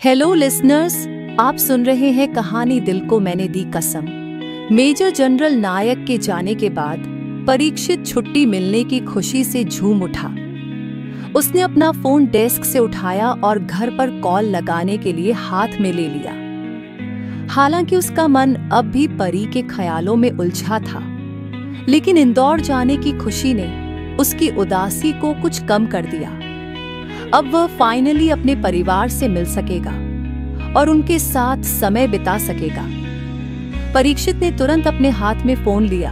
Hello listeners, आप सुन रहे हैं कहानी दिल को मैंने दी कसम। मेजर जनरल नायक के जाने के बाद परीक्षित छुट्टी मिलने की खुशी से झूम उठा। उसने अपना फोन डेस्क से उठाया और घर पर कॉल लगाने के लिए हाथ में ले लिया। हालांकि उसका मन अब भी परी के ख्यालों में उलझा था, लेकिन इंदौर जाने की खुशी ने उसकी उदासी को कुछ कम कर दिया। अब वह फाइनली अपने परिवार से मिल सकेगा और उनके साथ समय बिता सकेगा। परीक्षित ने तुरंत अपने हाथ में फोन लिया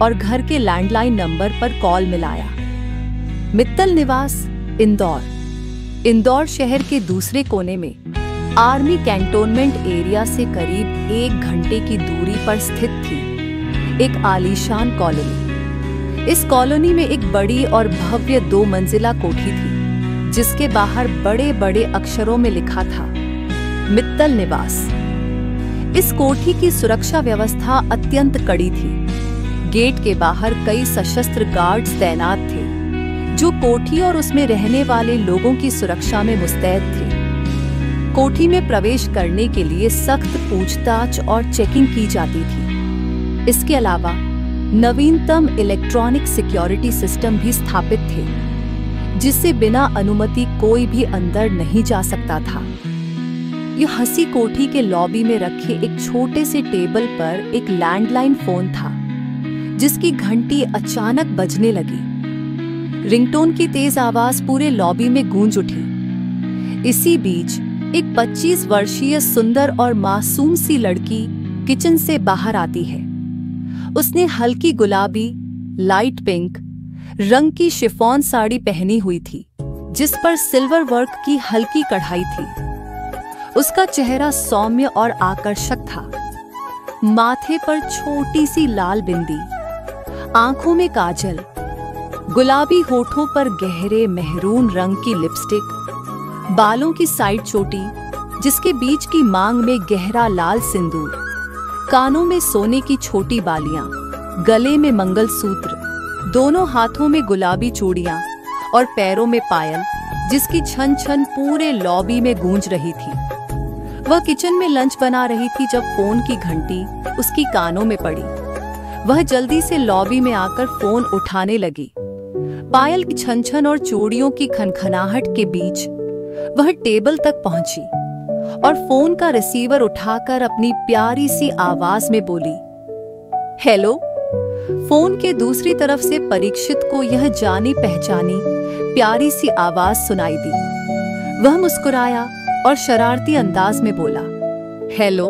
और घर के लैंडलाइन नंबर पर कॉल मिलाया। मित्तल निवास, इंदौर शहर के दूसरे कोने में आर्मी कैंटोनमेंट एरिया से करीब 1 घंटे की दूरी पर स्थित थी एक आलीशान कॉलोनी। इस कॉलोनी में एक बड़ी और भव्य 2 मंजिला कोठी थी, जिसके बाहर बड़े बड़े अक्षरों में लिखा था मित्तल निवास। इस कोठी की सुरक्षा व्यवस्था अत्यंत कड़ी थी। गेट के बाहर कई सशस्त्र गार्ड्स तैनात थे, जो कोठी और उसमें रहने वाले लोगों की सुरक्षा में मुस्तैद थे। कोठी में प्रवेश करने के लिए सख्त पूछताछ और चेकिंग की जाती थी। इसके अलावा नवीनतम इलेक्ट्रॉनिक सिक्योरिटी सिस्टम भी स्थापित थे, जिससे बिना अनुमति कोई भी अंदर नहीं जा सकता था। यह हंसी कोठी के लॉबी में रखे एक छोटे से टेबल पर एक लैंडलाइन फोन था, जिसकी घंटी अचानक बजने लगी। रिंगटोन की तेज आवाज पूरे लॉबी में गूंज उठी। इसी बीच एक 25 वर्षीय सुंदर और मासूम सी लड़की किचन से बाहर आती है। उसने हल्की गुलाबी, लाइट पिंक रंग की शिफॉन साड़ी पहनी हुई थी, जिस पर सिल्वर वर्क की हल्की कढ़ाई थी। उसका चेहरा सौम्य और आकर्षक था। माथे पर छोटी सी लाल बिंदी, आंखों में काजल, गुलाबी होठों पर गहरे मेहरून रंग की लिपस्टिक, बालों की साइड चोटी जिसके बीच की मांग में गहरा लाल सिंदूर, कानों में सोने की छोटी बालियां, गले में मंगलसूत्र, दोनों हाथों में गुलाबी चूड़ियां और पैरों में पायल, जिसकी छन छन पूरे लॉबी में गूंज रही थी। वह किचन में लंच बना रही थी जब फोन की घंटी उसकी कानों में पड़ी। वह जल्दी से लॉबी में आकर फोन उठाने लगी। पायल की छन छन और चूड़ियों की खनखनाहट के बीच वह टेबल तक पहुंची और फोन का रिसीवर उठाकर अपनी प्यारी सी आवाज में बोली, हेलो। फोन के दूसरी तरफ से परीक्षित को यह जानी पहचानी प्यारी सी आवाज सुनाई दी। वह मुस्कुराया और शरारती अंदाज में बोला, हेलो,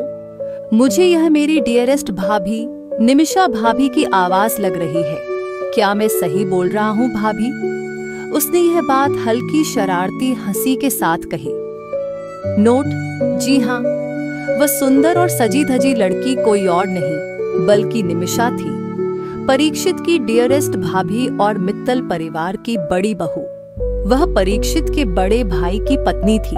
मुझे यह मेरी डियरेस्ट भाभी निमिषा भाभी की आवाज लग रही है। क्या मैं सही बोल रहा हूँ भाभी? उसने यह बात हल्की शरारती हंसी के साथ कही। नोट, जी हाँ, वह सुंदर और सजी धजी लड़की कोई और नहीं बल्कि निमिषा थी, परीक्षित की डियरेस्ट भाभी और मित्तल परिवार की बड़ी बहू। वह परीक्षित के बड़े भाई की पत्नी थी।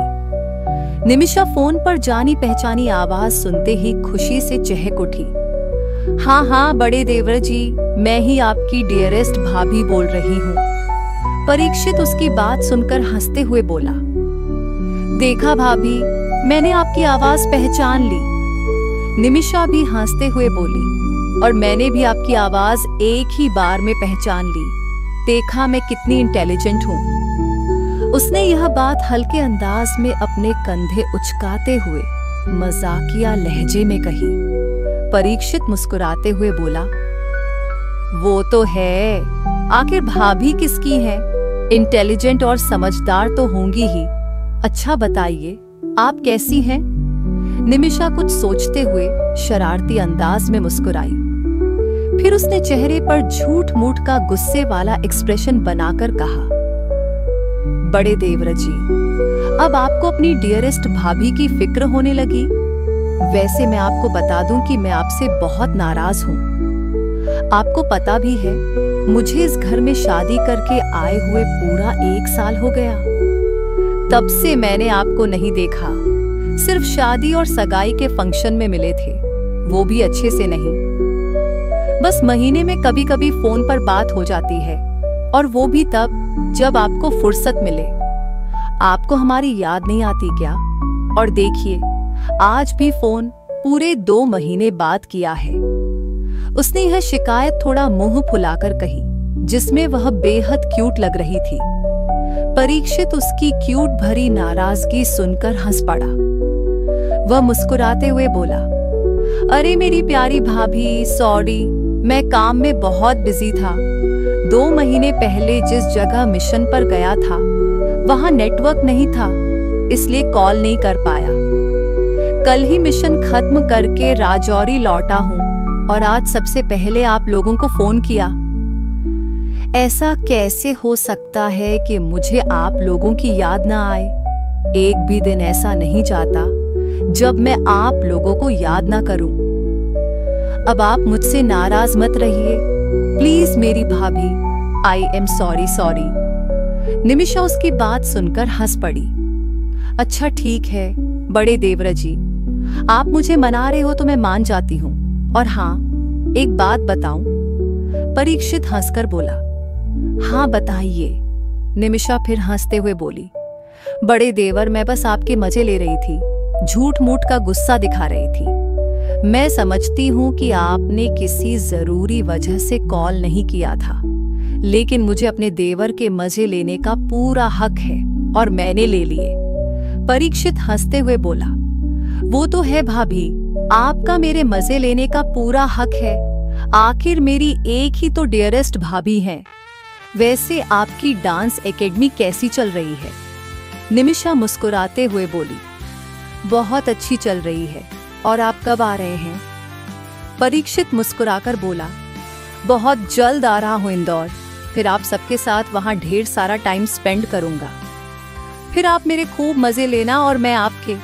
निमिषा फोन पर जानी पहचानी आवाज सुनते ही खुशी से चहक उठी। हाँ हाँ बड़े देवर जी, मैं ही आपकी डियरेस्ट भाभी बोल रही हूँ। परीक्षित उसकी बात सुनकर हंसते हुए बोला, देखा भाभी, मैंने आपकी आवाज पहचान ली। निमिषा भी हंसते हुए बोली, और मैंने भी आपकी आवाज एक ही बार में पहचान ली। देखा मैं कितनी इंटेलिजेंट हूँ। उसने यह बात हल्के अंदाज में अपने कंधे उचकाते हुए मजाकिया लहजे में कही। परीक्षित मुस्कुराते हुए बोला, वो तो है, आखिर भाभी किसकी है? इंटेलिजेंट और समझदार तो होंगी ही। अच्छा बताइए, आप कैसी हैं? निमिषा कुछ सोचते हुए शरारती अंदाज में मुस्कुराई। फिर उसने चेहरे पर झूठ मूठ का गुस्से वाला एक्सप्रेशन बनाकर कहा, बड़े देवर जी, अब आपको अपनी डियरेस्ट भाभी की फिक्र होने लगी। वैसे मैं आपको बता दूं कि मैं आपसे बहुत नाराज हूँ। आपको पता भी है, मुझे इस घर में शादी करके आए हुए पूरा 1 साल हो गया। तब से मैंने आपको नहीं देखा, सिर्फ शादी और सगाई के फंक्शन में मिले थे, वो भी अच्छे से नहीं। बस महीने में कभी कभी फोन पर बात हो जाती है, और वो भी तब जब आपको फुर्सत मिले। आपको हमारी याद नहीं आती क्या? और देखिए, आज भी फोन पूरे 2 महीने बाद किया है। उसने यह शिकायत थोड़ा मुंह फुलाकर कही, जिसमें वह बेहद क्यूट लग रही थी। परीक्षित उसकी क्यूट भरी नाराजगी सुनकर हंस पड़ा। वह मुस्कुराते हुए बोला, अरे मेरी प्यारी भाभी, सॉरी, मैं काम में बहुत बिजी था। 2 महीने पहले जिस जगह मिशन पर गया था वहां नेटवर्क नहीं था, इसलिए कॉल नहीं कर पाया। कल ही मिशन खत्म करके राजौरी लौटा हूं और आज सबसे पहले आप लोगों को फोन किया। ऐसा कैसे हो सकता है कि मुझे आप लोगों की याद ना आए? एक भी दिन ऐसा नहीं जाता जब मैं आप लोगों को याद ना करूं। अब आप मुझसे नाराज मत रहिए, प्लीज मेरी भाभी। I am sorry. निमिषा उसकी बात सुनकर हंस पड़ी। अच्छा ठीक है बड़े देवर जी, आप मुझे मना रहे हो तो मैं मान जाती हूँ। और हाँ, एक बात बताऊं? परीक्षित हंसकर बोला। हाँ बताइए। निमिषा फिर हंसते हुए बोली, बड़े देवर, मैं बस आपके मजे ले रही थी, झूठ मूठ का गुस्सा दिखा रही थी। मैं समझती हूँ कि आपने किसी जरूरी वजह से कॉल नहीं किया था, लेकिन मुझे अपने देवर के मजे लेने का पूरा हक है और मैंने ले लिए। परीक्षित हंसते हुए बोला, वो तो है भाभी, आपका मेरे मजे लेने का पूरा हक है। आखिर मेरी एक ही तो डियरेस्ट भाभी हैं। वैसे आपकी डांस एकेडमी कैसी चल रही है? निमिषा मुस्कुराते हुए बोली, बहुत अच्छी चल रही है। और आप कब आ रहे हैं? परीक्षित मुस्कुराकर बोला, बहुत जल्द आ रहा हूं इंदौर। फिर आप सबके साथ वहां ढेर सारा टाइम स्पेंड करूंगा। फिर आप मेरे खूब मजे लेना और मैं आपके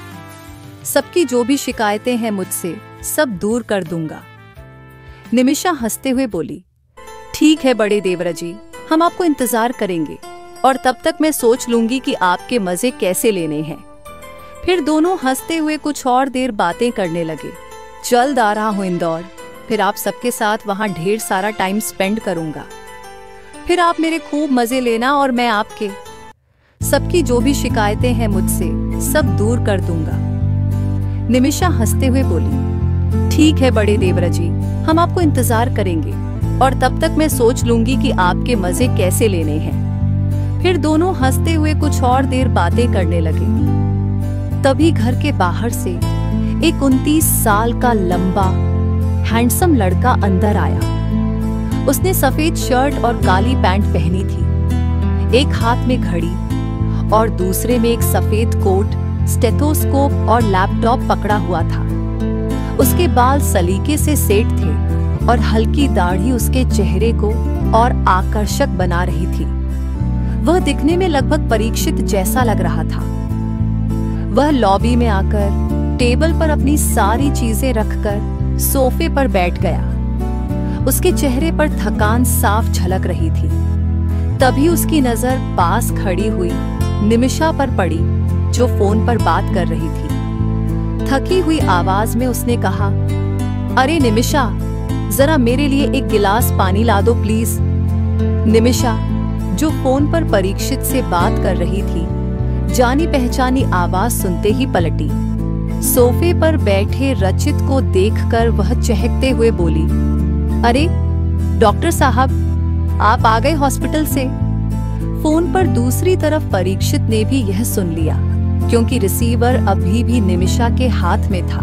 सबकी जो भी शिकायतें हैं मुझसे सब दूर कर दूंगा। निमिषा हंसते हुए बोली, ठीक है बड़े देवर जी, हम आपको इंतजार करेंगे और तब तक मैं सोच लूंगी कि आपके मजे कैसे लेने हैं। फिर दोनों हंसते हुए कुछ और देर बातें करने लगे। जल्द आ रहा हूं इंदौर, फिर आप सबके साथ वहां ढेर सारा टाइम स्पेंड करूंगा। फिर आप मेरे खूब मजे लेना और मैं आपके सबकी जो भी शिकायतें हैं मुझसे सब दूर कर दूंगा। निमिषा हंसते हुए बोली, ठीक है बड़े देवर जी, हम आपको इंतजार करेंगे और तब तक मैं सोच लूंगी कि आपके मजे कैसे लेने हैं। फिर दोनों हंसते हुए कुछ और देर बातें करने लगे। तभी घर के बाहर से एक 29 साल का लंबा हैंडसम लड़का अंदर आया। उसने सफेद शर्ट और काली पैंट पहनी थी, एक हाथ में घड़ी और दूसरे में एक सफेद कोट, स्टेथोस्कोप और लैपटॉप पकड़ा हुआ था। उसके बाल सलीके से सेट थे और हल्की दाढ़ी उसके चेहरे को और आकर्षक बना रही थी। वह दिखने में लगभग परीक्षित जैसा लग रहा था। वह लॉबी में आकर टेबल पर अपनी सारी चीजें रखकर सोफे पर बैठ गया। उसके चेहरे पर थकान साफ झलक रही थी। तभी उसकी नजर पास खड़ी हुई निमिषा पर पड़ी, जो फोन पर बात कर रही थी। थकी हुई आवाज में उसने कहा, अरे निमिषा, जरा मेरे लिए एक गिलास पानी ला दो प्लीज। निमिषा, जो फोन पर परीक्षित से बात कर रही थी, जानी पहचानी आवाज सुनते ही पलटी। सोफे पर बैठे रचित को देखकर वह चहकते हुए बोली, अरे डॉक्टर साहब, आप आ गए हॉस्पिटल से। फोन पर दूसरी तरफ परीक्षित ने भी यह सुन लिया, क्योंकि रिसीवर अभी भी निमिषा के हाथ में था।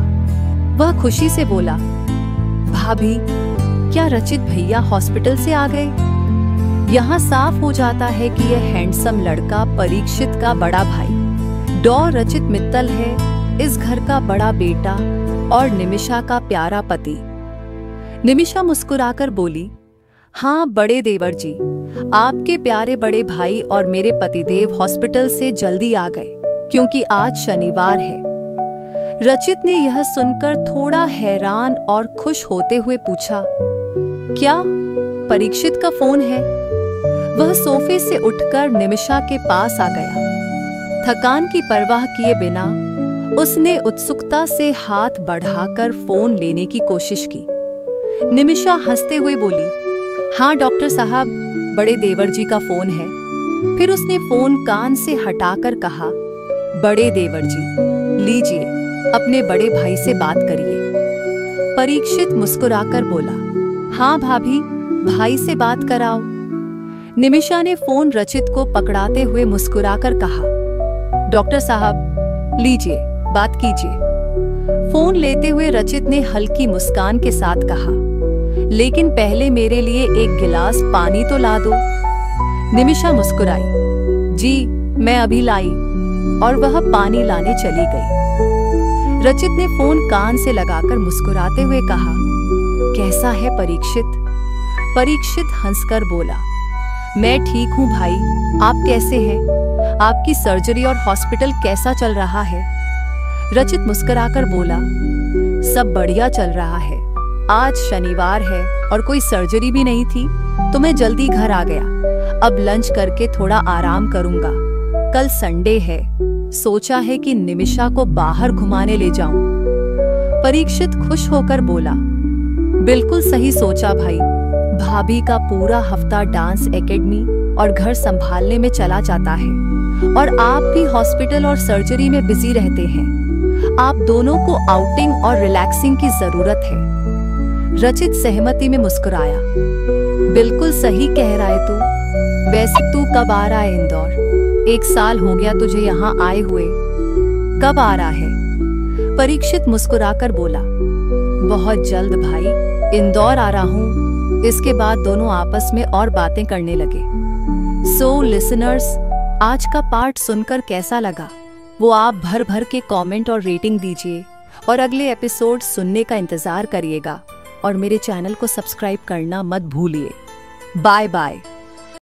वह खुशी से बोला, भाभी, क्या रचित भैया हॉस्पिटल से आ गए? यहाँ साफ हो जाता है कि यह हैंडसम लड़का परीक्षित का बड़ा भाई डॉ रचित मित्तल है, इस घर का बड़ा बेटा और निमिषा का प्यारा पति। निमिषा मुस्कुराकर बोली, हाँ बड़े देवर जी, आपके प्यारे बड़े भाई और मेरे पतिदेव हॉस्पिटल से जल्दी आ गए, क्योंकि आज शनिवार है। रचित ने यह सुनकर थोड़ा हैरान और खुश होते हुए पूछा, क्या परीक्षित का फोन है? वह सोफे से उठकर निमिषा के पास आ गया। थकान की परवाह किए बिना उसने उत्सुकता से हाथ बढ़ाकर फोन लेने की कोशिश की। निमिषा हंसते हुए बोली, हाँ डॉक्टर साहब, बड़े देवर जी का फोन है। फिर उसने फोन कान से हटाकर कहा, बड़े देवर जी, लीजिए, अपने बड़े भाई से बात करिए। परीक्षित मुस्कुराकर बोला, हाँ भाभी, भाई से बात कराओ। निमिषा ने फोन रचित को पकड़ाते हुए मुस्कुराकर कहा, डॉक्टर साहब, लीजिए, बात कीजिए। फोन लेते हुए रचित ने हल्की मुस्कान के साथ कहा, लेकिन पहले मेरे लिए एक गिलास पानी तो ला दो। निमिषा मुस्कुराई, जी मैं अभी लाई, और वह पानी लाने चली गई। रचित ने फोन कान से लगाकर मुस्कुराते हुए कहा, कैसा है परीक्षित? परीक्षित हंसकर बोला, मैं ठीक हूँ भाई, आप कैसे हैं? आपकी सर्जरी और हॉस्पिटल कैसा चल रहा है? रचित मुस्कुराकर बोला, सब बढ़िया चल रहा है। आज शनिवार है और कोई सर्जरी भी नहीं थी, तो मैं जल्दी घर आ गया। अब लंच करके थोड़ा आराम करूंगा। कल संडे है, सोचा है कि निमिषा को बाहर घुमाने ले जाऊं। परीक्षित खुश होकर बोला, बिल्कुल सही सोचा भाई। भाभी का पूरा हफ्ता डांस एकेडमी और घर संभालने में चला जाता है, और आप भी हॉस्पिटल और सर्जरी में बिजी रहते हैं। आप दोनों को आउटिंग और रिलैक्सिंग की जरूरत है। रचित सहमति में मुस्कुराया, बिल्कुल सही कह रहा है तू। वैसे तू कब आ रहा है इंदौर? 1 साल हो गया तुझे यहाँ आए हुए, कब आ रहा है? परीक्षित मुस्कुराकर बोला, बहुत जल्द भाई, इंदौर आ रहा हूँ। इसके बाद दोनों आपस में और बातें करने लगे। सो लिसनर्स, आज का पार्ट सुनकर कैसा लगा वो आप भर भर के कमेंट और रेटिंग दीजिए, और अगले एपिसोड सुनने का इंतजार करिएगा, और मेरे चैनल को सब्सक्राइब करना मत भूलिए। Bye bye.